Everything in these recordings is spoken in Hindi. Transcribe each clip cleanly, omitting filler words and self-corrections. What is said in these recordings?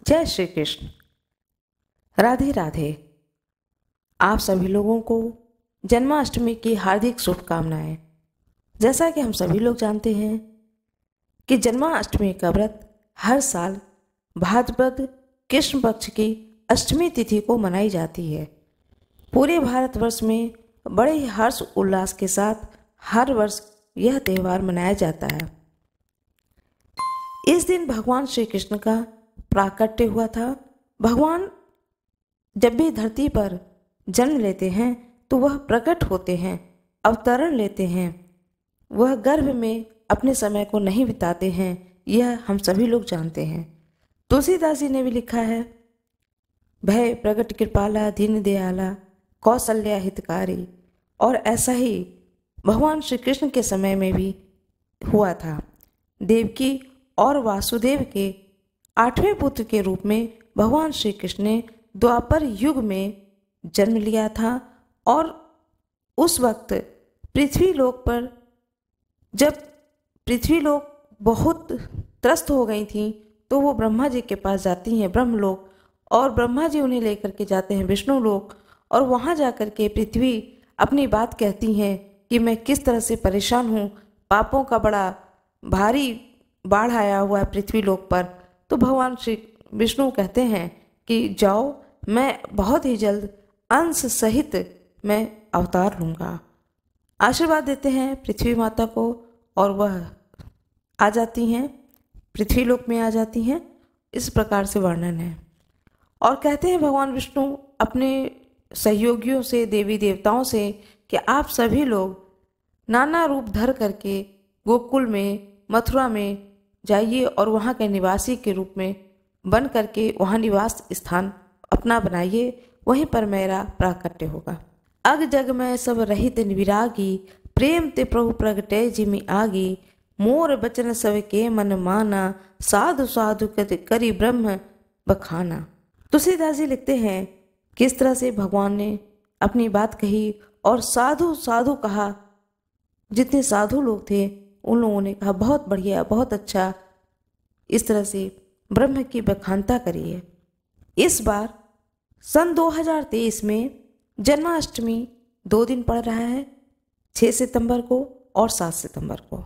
जय श्री कृष्ण। राधे राधे। आप सभी लोगों को जन्माष्टमी की हार्दिक शुभकामनाएं। जैसा कि हम सभी लोग जानते हैं कि जन्माष्टमी का व्रत हर साल भाद्रपद कृष्ण पक्ष की अष्टमी तिथि को मनाई जाती है। पूरे भारतवर्ष में बड़े ही हर्ष उल्लास के साथ हर वर्ष यह त्यौहार मनाया जाता है। इस दिन भगवान श्री कृष्ण का प्राकट्य हुआ था। भगवान जब भी धरती पर जन्म लेते हैं तो वह प्रकट होते हैं, अवतरण लेते हैं। वह गर्भ में अपने समय को नहीं बिताते हैं, यह हम सभी लोग जानते हैं। तुलसीदास जी ने भी लिखा है, भय प्रगट कृपाला दीन दयाला कौशल्या हितकारी। और ऐसा ही भगवान श्री कृष्ण के समय में भी हुआ था। देवकी और वासुदेव के 8वें पुत्र के रूप में भगवान श्री कृष्ण ने द्वापर युग में जन्म लिया था। और उस वक्त पृथ्वी लोक पर जब पृथ्वी लोक बहुत त्रस्त हो गई थी तो वो ब्रह्मा जी के पास जाती हैं ब्रह्मलोक, और ब्रह्मा जी उन्हें लेकर के जाते हैं विष्णु लोक। और वहाँ जाकर के पृथ्वी अपनी बात कहती हैं कि मैं किस तरह से परेशान हूँ, पापों का बड़ा भारी बाढ़ आया हुआ है पृथ्वी लोक पर। तो भगवान श्री विष्णु कहते हैं कि जाओ, मैं बहुत ही जल्द अंश सहित मैं अवतार लूँगा। आशीर्वाद देते हैं पृथ्वी माता को और वह आ जाती हैं, पृथ्वी लोक में आ जाती हैं। इस प्रकार से वर्णन है। और कहते हैं भगवान विष्णु अपने सहयोगियों से, देवी देवताओं से, कि आप सभी लोग नाना रूप धर करके गोकुल में, मथुरा में जाइए और वहाँ के निवासी के रूप में बन करके वहाँ निवास स्थान अपना बनाइए, वहीं पर मेरा प्राकट्य होगा। अग जग में सब रहित विरागी, प्रेम ते प्रभु प्रगटे जिमि आगी। मोर बचन सब के मन माना, साधु साधु करी ब्रह्म बखाना। तुलसीदास जी लिखते हैं किस तरह से भगवान ने अपनी बात कही और साधु साधु कहा। जितने साधु लोग थे उन लोगों ने कहा बहुत बढ़िया, बहुत अच्छा। इस तरह से ब्रह्म की बखानता करिए। इस बार सन 2023 में जन्माष्टमी 2 दिन पड़ रहा है, 6 सितंबर को और 7 सितंबर को।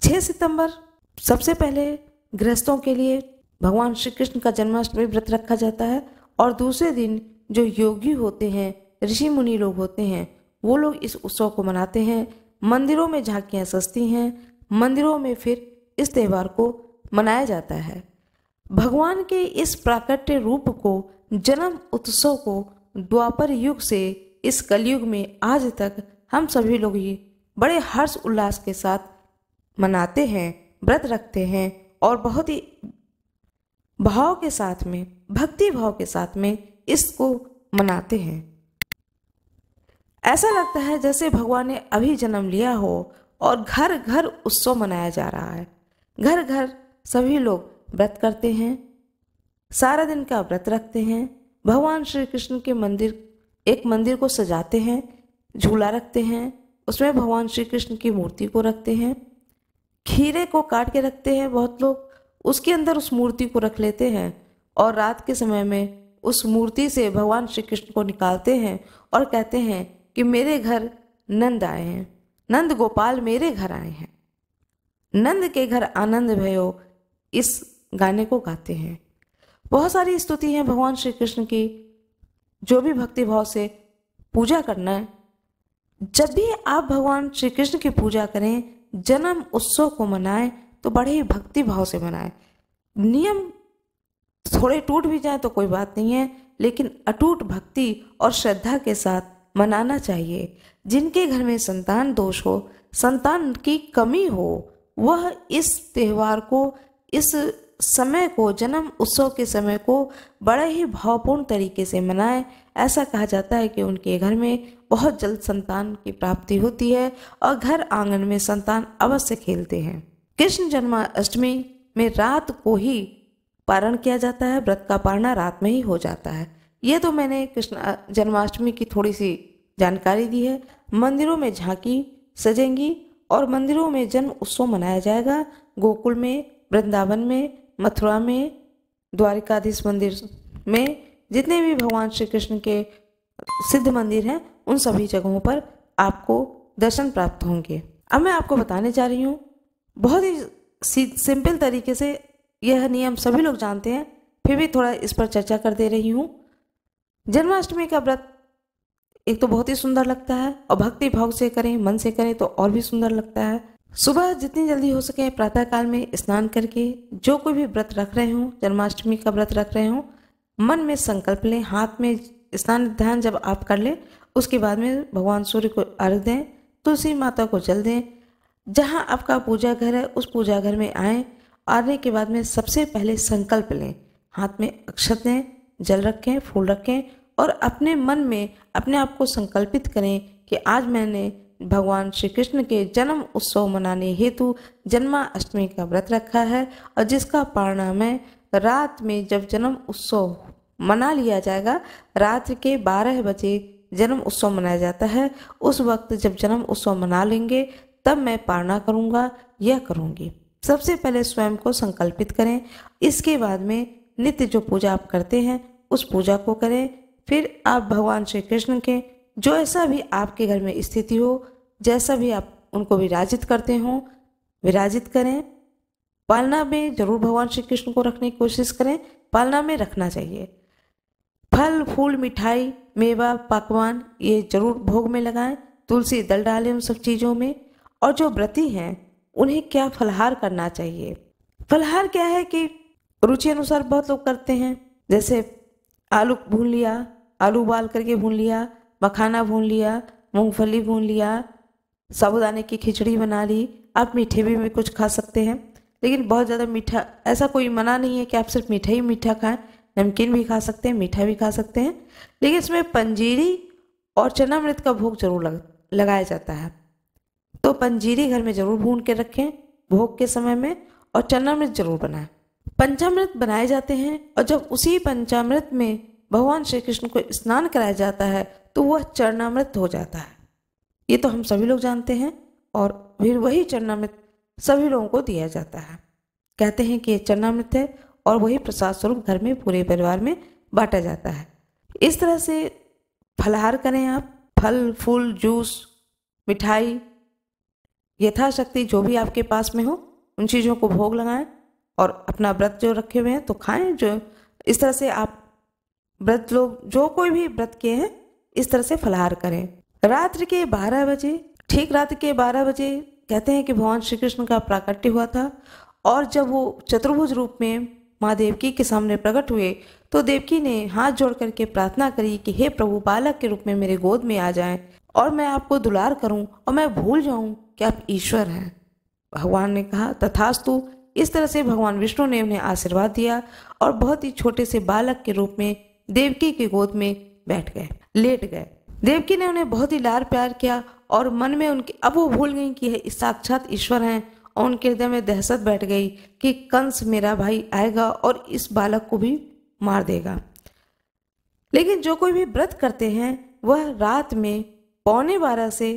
6 सितंबर सबसे पहले गृहस्थों के लिए भगवान श्री कृष्ण का जन्माष्टमी व्रत रखा जाता है। और दूसरे दिन जो योगी होते हैं, ऋषि मुनि लोग होते हैं, वो लोग इस उत्सव को मनाते हैं। मंदिरों में झांकियाँ सजती हैं, मंदिरों में फिर इस त्यौहार को मनाया जाता है। भगवान के इस प्राकट्य रूप को, जन्म उत्सव को द्वापर युग से इस कलयुग में आज तक हम सभी लोग ये बड़े हर्ष उल्लास के साथ मनाते हैं, व्रत रखते हैं और बहुत ही भाव के साथ में, भक्ति भाव के साथ में इसको मनाते हैं। ऐसा लगता है जैसे भगवान ने अभी जन्म लिया हो और घर घर उत्सव मनाया जा रहा है। घर घर सभी लोग व्रत करते हैं, सारा दिन का व्रत रखते हैं। भगवान श्री कृष्ण के मंदिर, एक मंदिर को सजाते हैं, झूला रखते हैं, उसमें भगवान श्री कृष्ण की मूर्ति को रखते हैं। खीरे को काट के रखते हैं बहुत लोग, उसके अंदर उस मूर्ति को रख लेते हैं और रात के समय में उस मूर्ति से भगवान श्री कृष्ण को निकालते हैं और कहते हैं कि मेरे घर नंद आए हैं, नंद गोपाल मेरे घर आए हैं, नंद के घर आनंद भयो, इस गाने को गाते हैं। बहुत सारी स्तुति हैं भगवान श्री कृष्ण की। जो भी भक्ति भाव से पूजा करना है, जब भी आप भगवान श्री कृष्ण की पूजा करें, जन्म उत्सव को मनाएं तो बड़े ही भक्ति भाव से मनाएं। नियम थोड़े टूट भी जाए तो कोई बात नहीं है, लेकिन अटूट भक्ति और श्रद्धा के साथ मनाना चाहिए। जिनके घर में संतान दोष हो, संतान की कमी हो, वह इस त्यौहार को, इस समय को, जन्म उत्सव के समय को बड़े ही भावपूर्ण तरीके से मनाएं। ऐसा कहा जाता है कि उनके घर में बहुत जल्द संतान की प्राप्ति होती है और घर आंगन में संतान अवश्य खेलते हैं। कृष्ण जन्माष्टमी में रात को ही पारण किया जाता है, व्रत का पारणा रात में ही हो जाता है। ये तो मैंने कृष्ण जन्माष्टमी की थोड़ी सी जानकारी दी है। मंदिरों में झांकी सजेंगी और मंदिरों में जन्म उत्सव मनाया जाएगा। गोकुल में, वृंदावन में, मथुरा में, द्वारिकाधीश मंदिर में जितने भी भगवान श्री कृष्ण के सिद्ध मंदिर हैं उन सभी जगहों पर आपको दर्शन प्राप्त होंगे। अब मैं आपको बताने जा रही हूँ, बहुत ही सिंपल तरीके से यह नियम सभी लोग जानते हैं, फिर भी थोड़ा इस पर चर्चा कर दे रही हूँ। जन्माष्टमी का व्रत एक तो बहुत ही सुंदर लगता है और भक्ति भाव से करें, मन से करें तो और भी सुंदर लगता है। सुबह जितनी जल्दी हो सके प्रातः काल में स्नान करके जो कोई भी व्रत रख रहे हो, जन्माष्टमी का व्रत रख रहे हो, मन में संकल्प लें, हाथ में स्नान ध्यान जब आप कर लें उसके बाद में भगवान सूर्य को अर्घ दें, तुलसी माता को जल दें। जहाँ आपका पूजा घर है उस पूजा घर में आए, आने के बाद में सबसे पहले संकल्प लें, हाथ में अक्षत दें, जल रखें, फूल रखें और अपने मन में अपने आप को संकल्पित करें कि आज मैंने भगवान श्री कृष्ण के जन्म उत्सव मनाने हेतु जन्माष्टमी का व्रत रखा है और जिसका परिणाम है रात में जब जन्म उत्सव मना लिया जाएगा, रात के 12 बजे जन्म उत्सव मनाया जाता है, उस वक्त जब जन्म उत्सव मना लेंगे तब मैं पारणा करूँगा या करूँगी। सबसे पहले स्वयं को संकल्पित करें, इसके बाद में नित्य जो पूजा आप करते हैं उस पूजा को करें। फिर आप भगवान श्री कृष्ण के जो ऐसा भी आपके घर में स्थिति हो, जैसा भी आप उनको विराजित करते हो, विराजित करें। पालना में जरूर भगवान श्री कृष्ण को रखने की कोशिश करें, पालना में रखना चाहिए। फल फूल मिठाई मेवा पकवान ये जरूर भोग में लगाएं, तुलसी दल डालें उन सब चीज़ों में। और जो व्रती हैं उन्हें क्या फलहार करना चाहिए। फलहार क्या है कि रुचि अनुसार बहुत लोग करते हैं, जैसे आलू भून लिया, आलू उबाल करके भून लिया, मखाना भून लिया, मूंगफली भून लिया, साबूदाने की खिचड़ी बना ली। आप मीठे भी कुछ खा सकते हैं, लेकिन बहुत ज़्यादा मीठा ऐसा कोई मना नहीं है कि आप सिर्फ मीठा ही मीठा खाएं, नमकीन भी खा सकते हैं, मीठा भी खा सकते हैं। लेकिन इसमें पंजीरी और चनामृत का भोग जरूर लगाया जाता है, तो पंजीरी घर में जरूर भून के रखें भोग के समय में, और चनामृत जरूर बनाएं। पंचामृत बनाए जाते हैं और जब उसी पंचामृत में भगवान श्री कृष्ण को स्नान कराया जाता है तो वह चरणामृत हो जाता है। ये तो हम सभी लोग जानते हैं और फिर वही चरणामृत सभी लोगों को दिया जाता है। कहते हैं कि ये चरणामृत है और वही प्रसाद स्वरूप घर में पूरे परिवार में बांटा जाता है। इस तरह से फलाहार करें आप, फल फूल जूस मिठाई यथाशक्ति जो भी आपके पास में हो उन चीज़ों को भोग लगाएं और अपना व्रत जो रखे हुए हैं तो खाएं। जो इस तरह से आप व्रत लोग जो कोई भी व्रत किए हैं इस तरह से फलाहार करें। रात्रि के 12 बजे, ठीक रात के 12 बजे कहते हैं कि भगवान श्री कृष्ण का प्राकट्य हुआ था और जब वो चतुर्भुज रूप में माँ देवकी के सामने प्रकट हुए तो देवकी ने हाथ जोड़ करके प्रार्थना करी कि हे प्रभु, बालक के रूप में मेरे गोद में आ जाएं और मैं आपको दुलार करूं और मैं भूल जाऊं कि आप ईश्वर हैं। भगवान ने कहा तथास्तु। इस तरह से भगवान विष्णु ने उन्हें आशीर्वाद दिया और बहुत ही छोटे से बालक के रूप में देवकी की गोद में बैठ गए, लेट गए। देवकी ने उन्हें बहुत ही लाड प्यार किया और मन में उनके अब वो भूल गई कि ये साक्षात ईश्वर हैं और उनके हृदय में दहशत बैठ गई कि कंस मेरा भाई आएगा और इस बालक को भी मार देगा। लेकिन जो कोई भी व्रत करते हैं वह रात में 11:15 से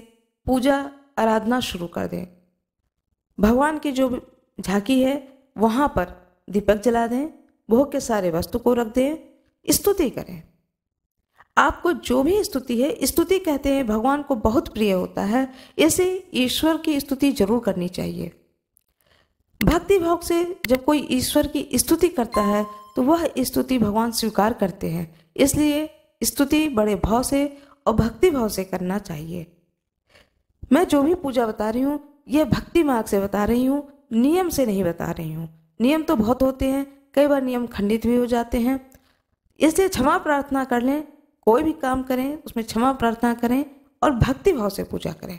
पूजा आराधना शुरू कर दें। भगवान की जो झांकी है वहाँ पर दीपक जला दें, भोग के सारे वस्तु को रख दें, स्तुति करें। आपको जो भी स्तुति है, स्तुति कहते हैं भगवान को बहुत प्रिय होता है, ऐसे ईश्वर की स्तुति जरूर करनी चाहिए। भक्ति भाव से जब कोई ईश्वर की स्तुति करता है तो वह स्तुति भगवान स्वीकार करते हैं, इसलिए स्तुति बड़े भाव से और भक्ति भाव से करना चाहिए। मैं जो भी पूजा बता रही हूँ यह भक्ति मार्ग से बता रही हूँ, नियम से नहीं बता रही हूँ। नियम तो बहुत होते हैं, कई बार नियम खंडित भी हो जाते हैं, इसलिए क्षमा प्रार्थना कर लें। कोई भी काम करें उसमें क्षमा प्रार्थना करें और भक्ति भाव से पूजा करें।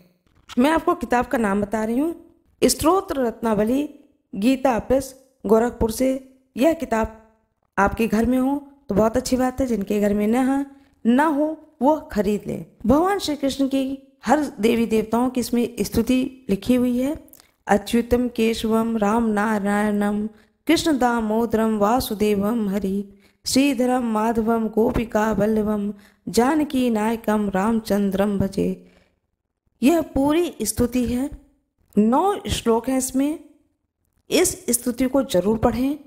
मैं आपको किताब का नाम बता रही हूँ, स्तोत्र रत्नावली गीता प्रेस गोरखपुर से। यह किताब आपके घर में हो तो बहुत अच्छी बात है, जिनके घर में न हो वो खरीद लें। भगवान श्री कृष्ण की हर देवी देवताओं की इसमें स्तुति लिखी हुई है। अच्युतम केशवम राम नारायणम कृष्ण दामोदरम वासुदेवम हरि श्रीधरम माधवम गोपिका वल्लभम जानकी नायकम रामचंद्रम भजे। यह पूरी स्तुति है, 9 श्लोक हैं इसमें। इस स्तुति को जरूर पढ़ें।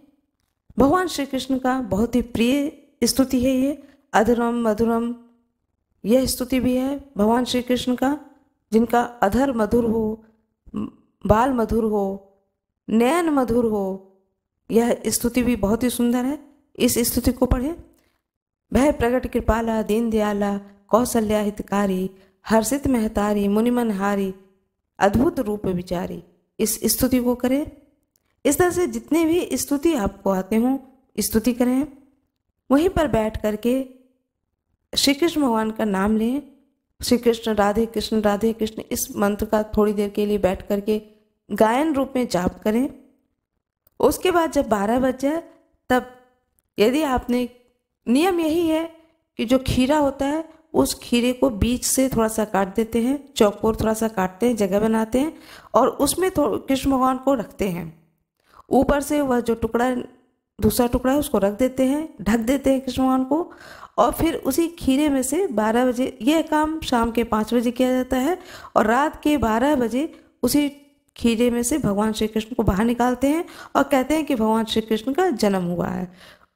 भगवान श्री कृष्ण का बहुत ही प्रिय स्तुति है ये। अधरम मधुरम यह स्तुति भी है भगवान श्री कृष्ण का, जिनका अधर मधुर हो, बाल मधुर हो, नयन मधुर हो। यह स्तुति भी बहुत ही सुंदर है। इस स्तुति को पढ़ें। भय प्रगट कृपाला दीन दयाला कौशल्या हितकारी हर्षित महतारी मुनिमनहारी अद्भुत रूप विचारी। इस स्तुति को करें। इस तरह से जितने भी स्तुति आपको आते हों स्तुति करें। वहीं पर बैठ करके श्री कृष्ण भगवान का नाम लें। श्री कृष्ण राधे कृष्ण इस मंत्र का थोड़ी देर के लिए बैठ करके गायन रूप में जाप करें। उसके बाद जब 12 बज जाए तब यदि आपने, नियम यही है कि जो खीरा होता है उस खीरे को बीच से थोड़ा सा काट देते हैं, चौकोर थोड़ा सा काटते हैं, जगह बनाते हैं और उसमें कृष्ण भगवान को रखते हैं। ऊपर से वह जो टुकड़ा, दूसरा टुकड़ा है उसको रख देते हैं, ढक देते हैं कृष्ण भगवान को। और फिर उसी खीरे में से 12 बजे, यह काम शाम के 5 बजे किया जाता है और रात के 12 बजे उसी खीरे में से भगवान श्री कृष्ण को बाहर निकालते हैं और कहते हैं कि भगवान श्री कृष्ण का जन्म हुआ है।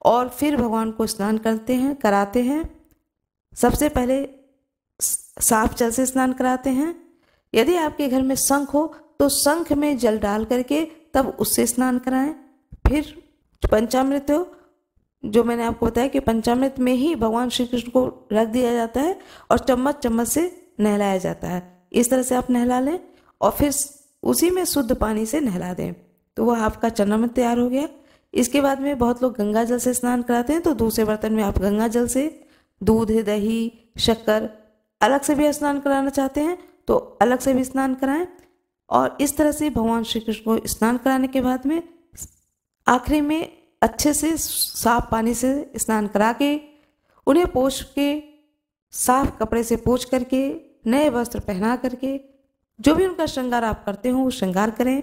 और फिर भगवान को स्नान कराते हैं। सबसे पहले साफ जल से स्नान कराते हैं। यदि आपके घर में शंख हो तो शंख में जल डाल करके तब उससे स्नान कराएं। फिर पंचामृत हो, जो मैंने आपको बताया कि पंचामृत में ही भगवान श्री कृष्ण को रख दिया जाता है और चम्मच से नहलाया जाता है। इस तरह से आप नहला लें और फिर उसी में शुद्ध पानी से नहला दें तो वह आपका चरणामृत तैयार हो गया। इसके बाद में बहुत लोग गंगा जल से स्नान कराते हैं, तो दूसरे बर्तन में आप गंगा जल से दूध, दही, शक्कर अलग से भी स्नान कराना चाहते हैं तो अलग से भी स्नान कराएं। और इस तरह से भगवान श्री कृष्ण को स्नान कराने के बाद में आखिरी में अच्छे से साफ पानी से स्नान करा के उन्हें पोंछ के, साफ कपड़े से पोंछ करके, नए वस्त्र पहना करके, जो भी उनका श्रृंगार आप करते हो वो श्रृंगार करें।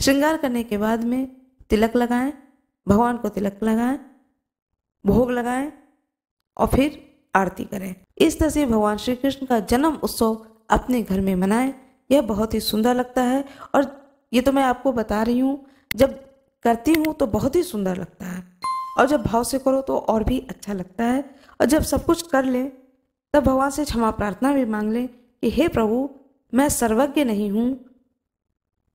श्रृंगार करने के बाद में तिलक लगाएं, भगवान को तिलक लगाएं, भोग लगाएं और फिर आरती करें। इस तरह से भगवान श्री कृष्ण का जन्म उत्सव अपने घर में मनाएं। यह बहुत ही सुंदर लगता है और ये तो मैं आपको बता रही हूँ, जब करती हूँ तो बहुत ही सुंदर लगता है और जब भाव से करो तो और भी अच्छा लगता है। और जब सब कुछ कर लें तब भगवान से क्षमा प्रार्थना भी मांग लें कि हे प्रभु, मैं सर्वज्ञ नहीं हूँ,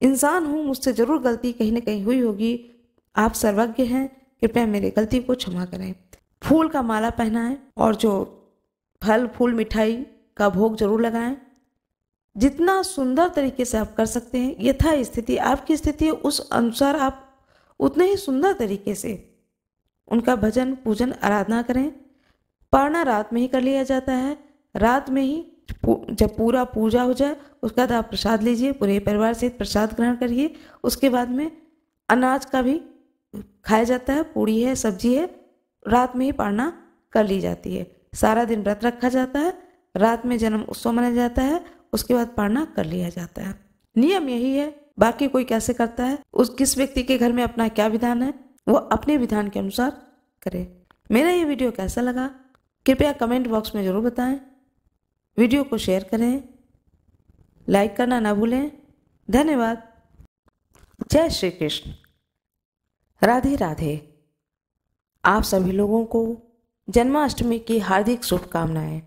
इंसान हूँ, मुझसे जरूर गलती कहीं ना कहीं हुई होगी, आप सर्वज्ञ हैं, कृपया मेरी गलती को क्षमा करें। फूल का माला पहनाएं और जो फल फूल मिठाई का भोग जरूर लगाएं। जितना सुंदर तरीके से आप कर सकते हैं, यथा स्थिति आपकी स्थिति है उस अनुसार आप उतने ही सुंदर तरीके से उनका भजन पूजन आराधना करें। पारना रात में ही कर लिया जाता है। रात में ही जब पूरा पूजा हो जाए उसके बाद आप प्रसाद लीजिए, पूरे परिवार से प्रसाद ग्रहण करिए। उसके बाद में अनाज का भी खाया जाता है, पूड़ी है, सब्जी है। रात में ही पारना कर ली जाती है। सारा दिन व्रत रखा जाता है, रात में जन्म उत्सव मनाया जाता है, उसके बाद पारना कर लिया जाता है। नियम यही है, बाकी कोई कैसे करता है, उस किस व्यक्ति के घर में अपना क्या विधान है वो अपने विधान के अनुसार करे। मेरा ये वीडियो कैसा लगा कृपया कमेंट बॉक्स में जरूर बताएं। वीडियो को शेयर करें, लाइक करना ना भूलें। धन्यवाद। जय श्री कृष्ण। राधे राधे। आप सभी लोगों को जन्माष्टमी की हार्दिक शुभकामनाएं।